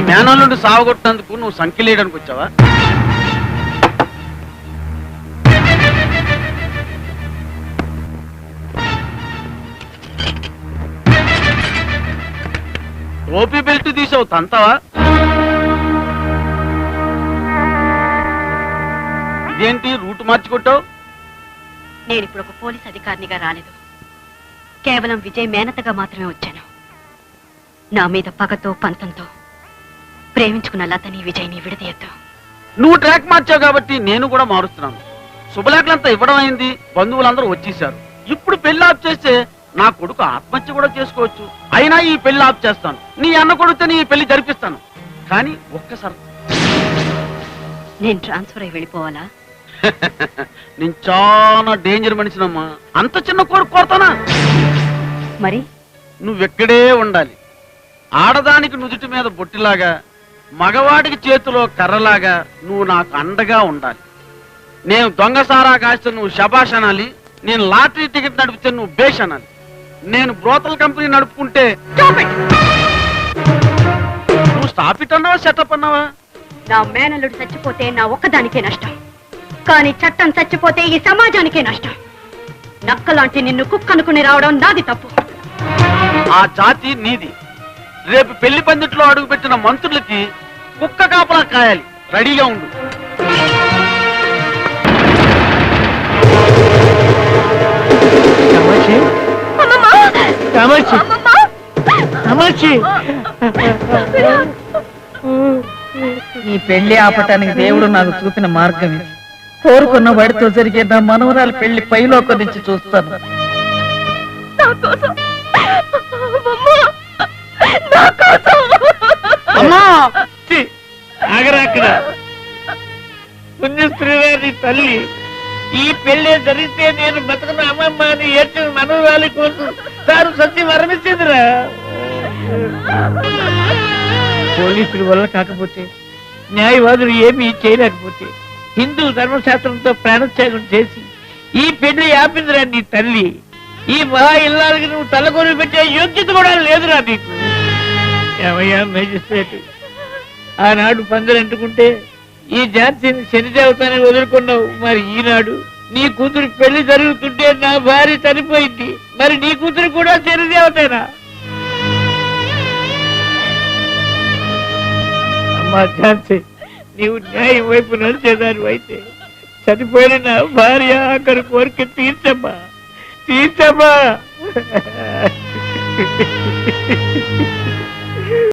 మేనల్లుండి సావగొట్టినందుకు నువ్వు సంఖ్యలేయడానికి వచ్చావా? టోపీ బెల్ట్ తీసావు తంతవా? ఇదేంటి రూట్ మార్చుకుంటావు? నేను ఇప్పుడు ఒక పోలీస్ అధికారినిగా రాలేదు. కేవలం విజయ్ మేనతగా మాత్రమే వచ్చాను. నా మీద పగతో పంతంతో ప్రేమించుకున్న లతని విజయ్ని విడదీయద్దు. నువ్వు ట్రాక్ మార్చావు కాబట్టి నేను కూడా మారుస్తున్నాను. శుభలేఖలంతా ఇవ్వడం అయింది, బంధువులందరూ వచ్చేసారు. ఇప్పుడు పెళ్లి ఆఫ్ చేస్తే నా కొడుకు ఆత్మహత్య కూడా చేసుకోవచ్చు. అయినా ఈ పెళ్లి ఆఫ్ చేస్తాను. నీ అన్న కొడుకుతో నీ పెళ్లి జరిపిస్తాను. కానీ ఒక్కసారి నేను ట్రాన్స్ఫర్ అయి వెళ్ళిపోవాలా? నేను చాలా డేంజర్ మనిషినమ్మా. అంత చిన్న కొడుకు కోరుతానా? మరి నువ్వెక్కడే ఉండాలి. ఆడదానికి నుదుటి మీద బొట్టిలాగా, మగవాడికి చేతిలో కర్రలాగా నువ్వు నాకు అండగా ఉండాలి. నేను దొంగసారా కాస్తే నువ్వు శబాష్ అనాలి. నేను లాటరీ టికెట్ నడిపితే నువ్వు బేష్ అనాలి. నేను బ్రోతల్ కంపెనీ నడుపుకుంటే నువ్వు స్టాప్ ఇట్ అన్నావా, సెటప్ అన్నావా? నా మేనల్లుడు చచ్చిపోతే నా ఒక్కదానికే నష్టం, కానీ చట్టం చచ్చిపోతే ఈ సమాజానికే నష్టం. నక్కలాంటి నిన్ను కుక్కనుకుని రావడం నాది తప్పు. ఆ జాతి నీది. రేపు పెళ్లి పందిట్లో అడుగుపెట్టిన మంత్రులకి కుక్క కాపలా కాయాలి. రెడీగా ఉండు. ఈ పెళ్లి ఆపటానికి దేవుడు నాకు చూపిన మార్గం ఇది. కోరుకున్న వాడితో జరిగే నా మనవరాలు పెళ్లి పైలోకి నుంచి చూస్తాను. పుణ్యశ్రీవారి తల్లి, ఈ పెళ్లి జరిగితే నేను బతుకున్న అమ్మమ్మ అని ఏడ్చిన మనవరాలి కోసం సారు సత్యం వరమిచ్చిందిరా. పోలీసుల వల్ల కాకపోతే, న్యాయవాదులు ఏమీ చేయలేకపోతే, హిందూ ధర్మశాస్త్రంతో ప్రాణత్యాగం చేసి ఈ పెళ్లి ఆపిందిరా నీ తల్లి. ఈ మహా ఇల్లాలకి నువ్వు తలకొరి పెట్టే యోగ్యత కూడా లేదురా నీకు. ఏమయ్యా మేజిస్ట్రేట్, ఆనాడు పందిరంటుకుంటే ఈ ఝాన్సీని శనిదేవతని వదులుకున్నావు. మరి ఈనాడు నీ కూతురు పెళ్లి జరుగుతుంటే నా భార్య చనిపోయింది. మరి నీ కూతురు కూడా శనిదేవతేనా? అమ్మా ఝాన్సీ, నీవు న్యాయం వైపు నడిచేదాని అయితే చనిపోయిన నా భార్య ఆఖరి కోరిక తీర్చమ్మా, తీర్చమ్మా.